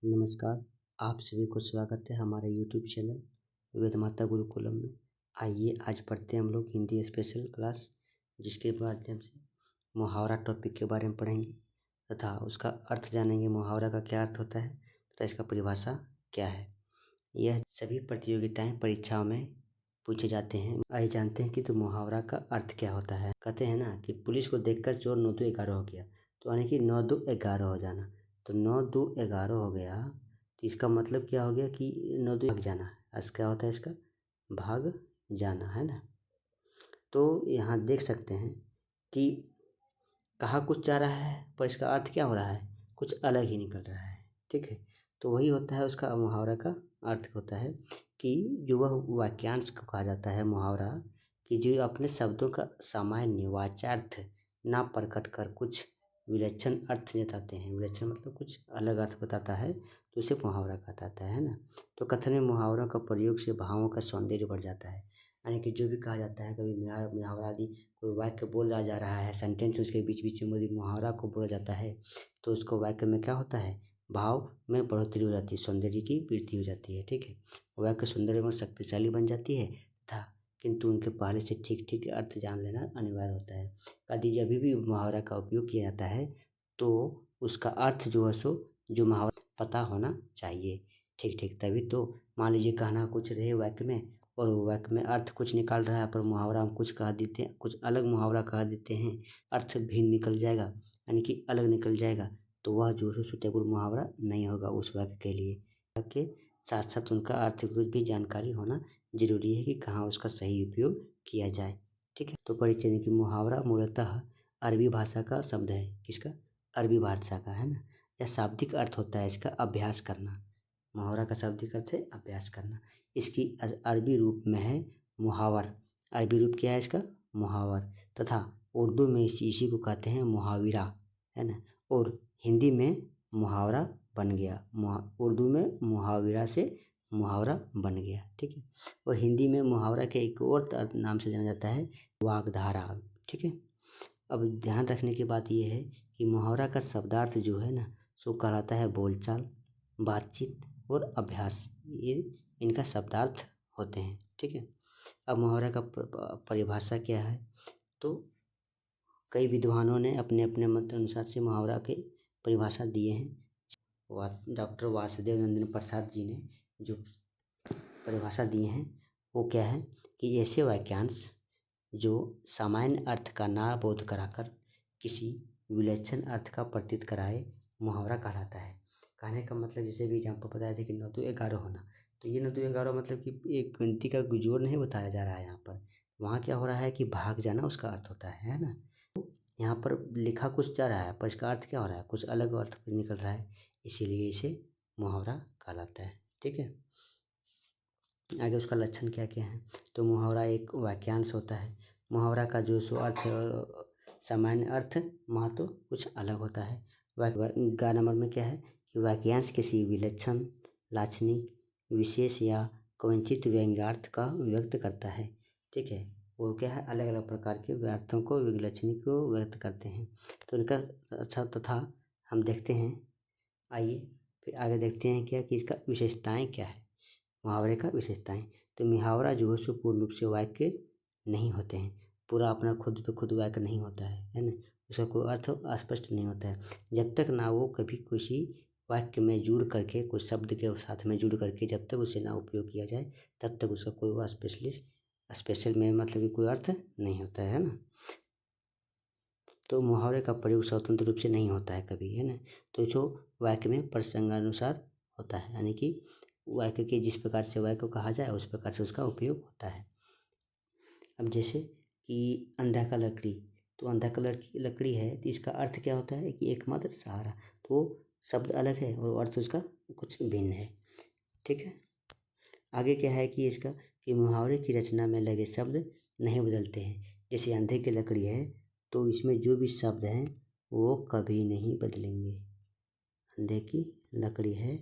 नमस्कार। आप सभी को स्वागत है हमारे यूट्यूब चैनल वेद माता गुरुकुलम में। आइए आज पढ़ते हैं हम लोग हिंदी स्पेशल क्लास, जिसके माध्यम से मुहावरा टॉपिक के बारे में पढ़ेंगे तथा उसका अर्थ जानेंगे। मुहावरा का क्या अर्थ होता है तथा इसका परिभाषा क्या है। यह सभी प्रतियोगिताएं परीक्षाओं में पूछे जाते हैं। आइए जानते हैं कि तो मुहावरा का अर्थ क्या होता है। कहते हैं ना कि पुलिस को देखकर चोर 9 2 11 हो गया, तो यानी कि 9 2 11 हो जाना। तो 9 2 11 हो गया, तो इसका मतलब क्या हो गया कि 9 2 भाग जाना। अर्थ क्या होता है इसका? भाग जाना, है ना। तो यहाँ देख सकते हैं कि कहा कुछ जा रहा है पर इसका अर्थ क्या हो रहा है, कुछ अलग ही निकल रहा है। ठीक है, तो वही होता है उसका मुहावरा का अर्थ होता है कि जो वह वाक्यांश को कहा जाता है मुहावरा, कि जो अपने शब्दों का सामान्य वाच्यार्थ ना प्रकट कर कुछ विलक्षण अर्थ जताते हैं। विलक्षण मतलब कुछ अलग अर्थ बताता है, तो उसे मुहावरा कहता है ना। तो कथन में मुहावरों का प्रयोग से भावों का सौंदर्य बढ़ जाता है। यानी कि जो भी कहा जाता है, कभी मुहावरा आदि कोई वाक्य बोला जा रहा है, सेंटेंस उसके बीच बीच में यदि मुहावरा को बोला जाता है तो उसको वाक्य में क्या होता है, भाव में बढ़ोतरी हो जाती है, सौंदर्य की वृद्धि हो जाती है। ठीक है, वाक्य सुंदर एवं शक्तिशाली बन जाती है तथा किंतु उनके पहले से ठीक ठीक अर्थ जान लेना अनिवार्य होता है। यदि जब भी मुहावरा का उपयोग किया जाता है तो उसका अर्थ जो है सो जो मुहावरा पता होना चाहिए। ठीक ठीक, तभी तो मान लीजिए कहना कुछ रहे वाक्य में और वो वाक्य में अर्थ कुछ निकाल रहा है, पर मुहावरा हम कुछ कह देते हैं, कुछ अलग मुहावरा कह देते हैं, अर्थ भिन्न निकल जाएगा, यानी कि अलग निकल जाएगा, तो वह जो है सुटेबल मुहावरा नहीं होगा उस वाक्य के लिए। के साथ साथ उनका अर्थ की भी जानकारी होना जरूरी है कि कहाँ उसका सही उपयोग किया जाए। ठीक है, तो परिचय की मुहावरा मूलतः अरबी भाषा का शब्द है। किसका? अरबी भाषा का, है ना। यह शाब्दिक अर्थ होता है इसका अभ्यास करना। मुहावरा का शाब्दिक अर्थ है अभ्यास करना। इसकी अरबी रूप में है मुहावर। अरबी रूप क्या है इसका? मुहावर। तथा उर्दू में इसी को कहते हैं मुहाविरा, है ना। और हिंदी में मुहावरा बन गया, उर्दू में मुहाविरा से मुहावरा बन गया। ठीक है, और हिंदी में मुहावरा के एक और नाम से जाना जाता है, वाग्धारा। ठीक है, अब ध्यान रखने की बात यह है कि मुहावरा का शब्दार्थ जो है ना सो कहलाता है बोलचाल, बातचीत और अभ्यास। ये इनका शब्दार्थ होते हैं। ठीक है, अब मुहावरा का परिभाषा क्या है, तो कई विद्वानों ने अपने अपने मत अनुसार से मुहावरा के परिभाषा दिए हैं। डॉक्टर वासुदेव नंदन प्रसाद जी ने जो परिभाषा दिए हैं वो क्या है कि ऐसे वाक्यांश जो सामान्य अर्थ का ना बोध कराकर किसी विलक्षण अर्थ का प्रतीत कराए मुहावरा कहलाता है। कहने का मतलब जैसे भी एग्जाम्पल बताया था कि 9 2 11 होना, तो ये 9 2 11 मतलब कि एक गिनती का जोड़ नहीं बताया जा रहा है यहाँ पर। वहाँ क्या हो रहा है कि भाग जाना उसका अर्थ होता है ना। तो यहाँ पर लिखा कुछ जा रहा है पर इसका अर्थ क्या हो रहा है, कुछ अलग अर्थ निकल रहा है, इसीलिए इसे मुहावरा कहलाता है। ठीक है, आगे उसका लक्षण क्या क्या है, तो मुहावरा एक वाक्यांश होता है। मुहावरा का जो सो अर्थ सामान्य अर्थ महत्व कुछ अलग होता है। गा नंबर में क्या है कि वाक्यांश किसी विलक्षण, लाक्षणिक, विशेष या कवंचित व्यंग्यार्थ का व्यक्त करता है। ठीक है, वो क्या है, अलग अलग प्रकार के व्यर्थों को, विलक्षणिक को व्यक्त करते हैं। तो इनका अच्छा तथा हम देखते हैं। आइए फिर आगे देखते हैं क्या कि इसका विशेषताएं क्या है। मुहावरे का विशेषताएं, तो मुहावरा जो है सो पूर्ण रूप से वाक्य नहीं होते हैं, पूरा अपना खुद पे खुद वाक्य नहीं होता है ना। उसका कोई अर्थ स्पष्ट नहीं होता है जब तक ना वो कभी किसी वाक्य में जुड़ करके, कुछ शब्द के साथ में जुड़ करके जब तक उसे ना उपयोग किया जाए तब तक उसका कोई स्पेशल में मतलब कि कोई अर्थ नहीं होता है ना। तो मुहावरे का प्रयोग स्वतंत्र रूप से नहीं होता है कभी, है ना। तो जो वाक्य में प्रसंगानुसार होता है, यानी कि वाक्य के जिस प्रकार से वाक्य को कहा जाए उस प्रकार से उसका उपयोग होता है। अब जैसे कि अंधा का लकड़ी, तो अंधा का लकड़ी है तो इसका अर्थ क्या होता है कि एकमात्र सहारा। तो शब्द अलग है और अर्थ उसका कुछ भिन्न है। ठीक है, आगे क्या है कि इसका कि मुहावरे की रचना में लगे शब्द नहीं बदलते हैं। जैसे अंधे की लकड़ी है तो इसमें जो भी शब्द हैं वो कभी नहीं बदलेंगे। अंधे की लकड़ी है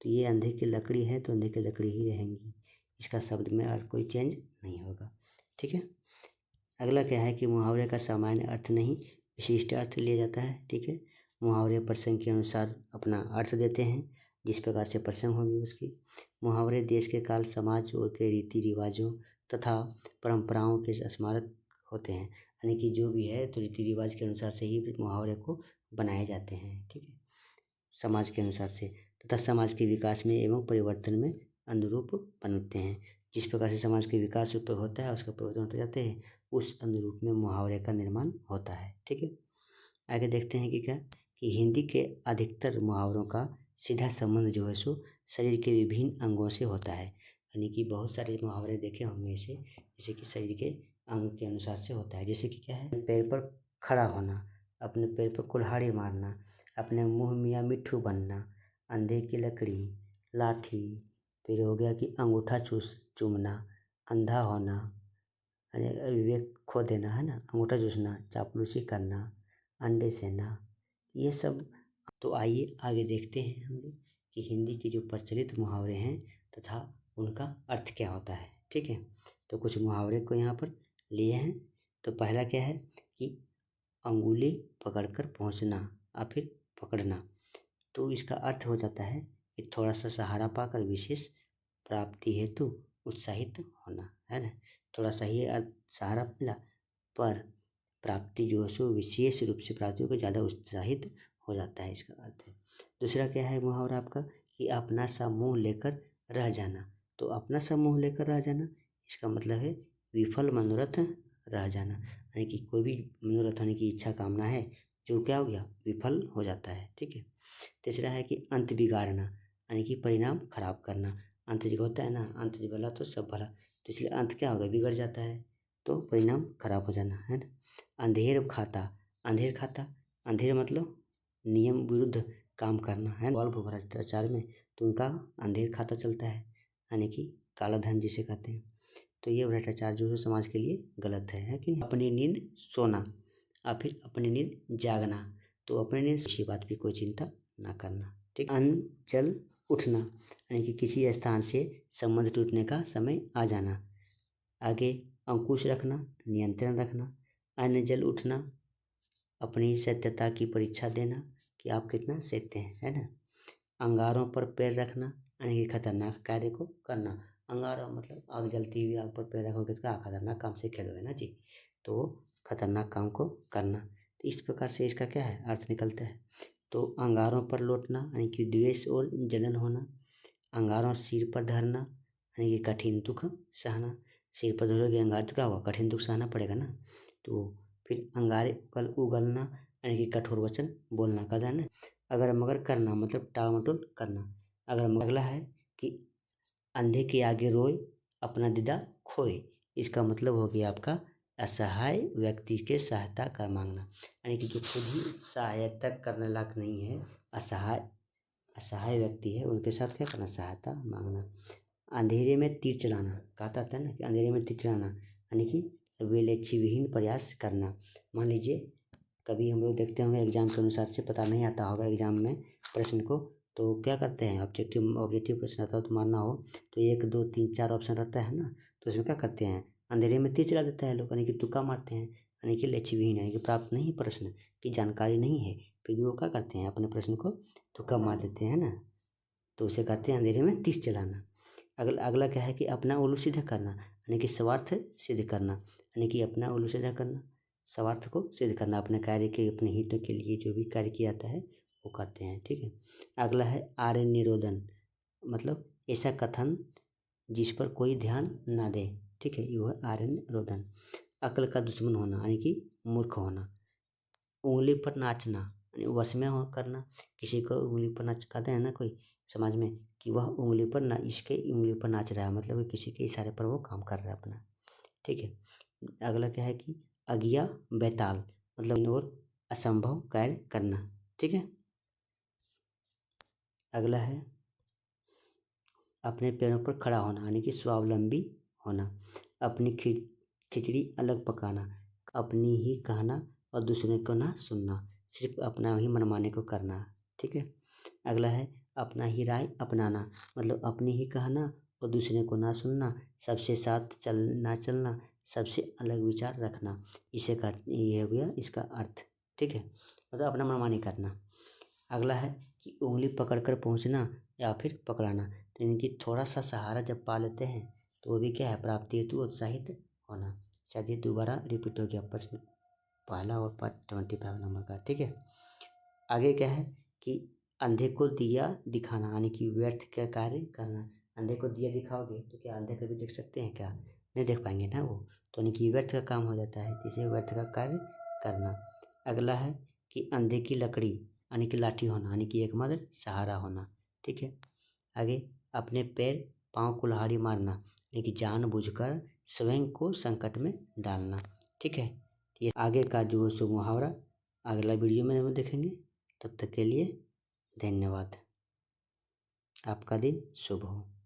तो ये अंधे की लकड़ी है तो अंधे की लकड़ी ही रहेंगी, इसका शब्द में अर्थ कोई चेंज नहीं होगा। ठीक है, अगला क्या है कि मुहावरे का सामान्य अर्थ नहीं विशिष्ट अर्थ लिया जाता है। ठीक है, मुहावरे प्रसंग के अनुसार अपना अर्थ देते हैं। जिस प्रकार से प्रसंग होगी उसकी। मुहावरे देश के काल, समाज और के रीति रिवाजों तथा परंपराओं के स्मारक होते हैं, यानी कि जो भी है तो रीति रिवाज के अनुसार से ही मुहावरे को बनाए जाते हैं, ठीक है, समाज के अनुसार से, तथा समाज के विकास में एवं परिवर्तन में अनुरूप बनते हैं। जिस प्रकार से समाज के विकास पर होता है, उसका परिवर्तन होते जाते हैं, उस अनुरूप में मुहावरे का निर्माण होता है, ठीक है। आगे देखते हैं कि क्या, कि हिंदी के अधिकतर मुहावरों का सीधा संबंध जो है सो शरीर के विभिन्न अंगों से होता है, यानी कि बहुत सारे मुहावरे देखे होंगे ऐसे, जैसे कि शरीर के अंग के अनुसार से होता है। जैसे कि क्या है, पैर पर खड़ा होना, अपने पैर पर कुल्हाड़ी मारना, अपने मुँह मियाँ मिट्ठू बनना, अंधे की लकड़ी, लाठी, फिर हो गया कि अंगूठा चूमना, अंधा होना, यानी विवेक खो देना, है ना, अंगूठा चूसना, चापलूसी करना, अंडे सेना, ये सब। तो आइए आगे देखते हैं हम लोग कि हिंदी के जो प्रचलित मुहावरे हैं तथा उनका अर्थ क्या होता है, ठीक है। तो कुछ मुहावरे को यहाँ पर लिए हैं। तो पहला क्या है कि अंगुली पकड़कर पहुँचना या फिर पकड़ना। तो इसका अर्थ हो जाता है कि थोड़ा सा सहारा पाकर विशेष प्राप्ति हेतु उत्साहित होना, है ना। थोड़ा सा ही सहारा मिला, पर प्राप्ति जो है सो विशेष रूप से प्राप्ति को ज़्यादा उत्साहित हो जाता है, इसका अर्थ है। दूसरा क्या है मुहावरा आपका, कि अपना सा मुँह लेकर रह जाना। तो अपना सा मुँह लेकर रह जाना, इसका मतलब है विफल मनोरथ रह जाना, यानी कि कोई भी मनोरथ होने की इच्छा कामना है जो क्या हो गया, विफल हो जाता है, ठीक है। तीसरा है कि अंत बिगाड़ना, यानी कि परिणाम खराब करना। अंत जो होता है ना, अंत जो भला तो सब भला, तो इसलिए अंत क्या होगा, बिगड़ जाता है, तो परिणाम खराब हो जाना, है ना। अंधेर खाता, अंधेर खाता, अंधेर मतलब नियम विरुद्ध काम करना, है ना, भ्रष्टाचार में, तो उनका अंधेर खाता चलता है, यानी कि काला धन जिसे कहते हैं। तो ये भ्रष्टाचार जो है समाज के लिए गलत है कि नहीं। अपनी नींद सोना या फिर अपनी नींद जागना। तो अपनी नींद किसी बात की कोई चिंता ना करना, ठीक। अन्न जल उठना, यानी कि किसी स्थान से संबंध टूटने का समय आ जाना। आगे अंकुश रखना, नियंत्रण रखना। अन्न जल उठना, अपनी सत्यता की परीक्षा देना कि आप कितना सत्य हैं, है ना। अंगारों पर पैर रखना, यानी कि खतरनाक कार्य को करना। अंगारा मतलब आग जलती हुई आग पर पैर रखोगे तो क्या खतरनाक काम से खेलोगे ना जी, तो खतरनाक काम को करना। तो इस प्रकार से इसका क्या है अर्थ निकलता है। तो अंगारों पर लौटना, यानी कि द्वेष और जलन होना। अंगारों सिर पर धरना, यानी कि कठिन दुख सहना। सिर पर धरोगे अंगार तो क्या हुआ, कठिन दुख सहना पड़ेगा ना। तो फिर अंगारे उगलना, यानी कि कठोर वचन बोलना का है ना। अगर मगर करना मतलब टाल मटोल करना। अगर अगला है कि अंधे के आगे रोए अपना दीदा खोए। इसका मतलब हो गया आपका असहाय व्यक्ति के सहायता का मांगना, यानी कि जो खुद ही सहायता करने लायक नहीं है, असहाय व्यक्ति है, उनके साथ क्या करना, सहायता मांगना। अंधेरे में तीर चलाना, कहता था ना कि अंधेरे में तीर चलाना, यानी कि विवेक विहीन प्रयास करना। मान लीजिए कभी हम लोग देखते होंगे एग्जाम के अनुसार से पता नहीं आता होगा एग्जाम में प्रश्न को, तो क्या करते हैं, ऑब्जेक्टिव प्रश्न आता हो तो मारना हो तो 1 2 3 4 ऑप्शन रहता है ना, तो उसमें क्या करते हैं, अंधेरे में तीर चला देता है लोग, यानी कि तुक्का मारते हैं, यानी कि लक्ष्यविहीन, यानी कि प्राप्त नहीं प्रश्न की जानकारी नहीं है, फिर भी वो क्या करते हैं, अपने प्रश्न को तुक्का मार देते हैं ना, तो उसे कहते हैं अंधेरे में तीर चलाना। अगला क्या है कि अपना उल्लू सीधा करना, यानी कि स्वार्थ सिद्ध करना, यानी कि अपना उल्लू सीधा करना, स्वार्थ को सिद्ध करना, अपने कार्य के अपने हितों के लिए जो भी कार्य किया जाता है वो करते हैं, ठीक है। अगला है आर्य निरोधन, मतलब ऐसा कथन जिस पर कोई ध्यान ना दे, ठीक है, ये है आर्य निरोधन। अक्ल का दुश्मन होना, यानी कि मूर्ख होना। उंगली पर नाचना, यानी वश में हो करना, किसी को उंगली पर नाच कहते हैं ना कोई समाज में कि वह उंगली पर ना, इसके उंगली पर नाच रहा है, मतलब कि किसी के इशारे पर वो काम कर रहा है अपना, ठीक है। अगला क्या है कि अज्ञा बैताल, मतलब इन और असंभव कार्य करना, ठीक है। अगला है अपने पैरों पर खड़ा होना, यानी कि स्वावलंबी होना। अपनी खिचड़ी अलग पकाना, अपनी ही कहना और दूसरे को ना सुनना, सिर्फ अपना ही मनमाने को करना, ठीक है। अगला है अपना ही राय अपनाना, मतलब अपनी ही कहना और दूसरे को ना सुनना, सबसे साथ ना चलना, सबसे अलग विचार रखना, इसे ये हो गया इसका अर्थ, ठीक है, मतलब अपना मनमानी करना। अगला है कि उंगली पकड़कर पहुँचना, या फिर पकड़ाना। तो इनकी थोड़ा सा सहारा जब पा लेते हैं तो वो भी क्या है, प्राप्ति हेतु उत्साहित होना। शायद ये दोबारा रिपीट हो गया प्रश्न पहला और 25 नंबर का। ठीक है, आगे क्या है कि अंधे को दिया दिखाना, यानी कि व्यर्थ का कार्य करना। अंधे को दिया दिखाओगे तो क्या अंधे कभी देख सकते हैं क्या? नहीं देख पाएंगे ना वो, तो यानी कि व्यर्थ का काम हो जाता है, इसे व्यर्थ का कार्य करना। अगला है कि अंधे की लकड़ी, यानी कि लाठी होना, यानी कि एक मदद सहारा होना। ठीक है, आगे अपने पैर पाँव कुल्हाड़ी मारना, यानी कि जानबूझकर स्वयं को संकट में डालना। ठीक है, ये आगे का जो सो मुहावरा अगला वीडियो में हम देखेंगे। तब तक के लिए धन्यवाद। आपका दिन शुभ हो।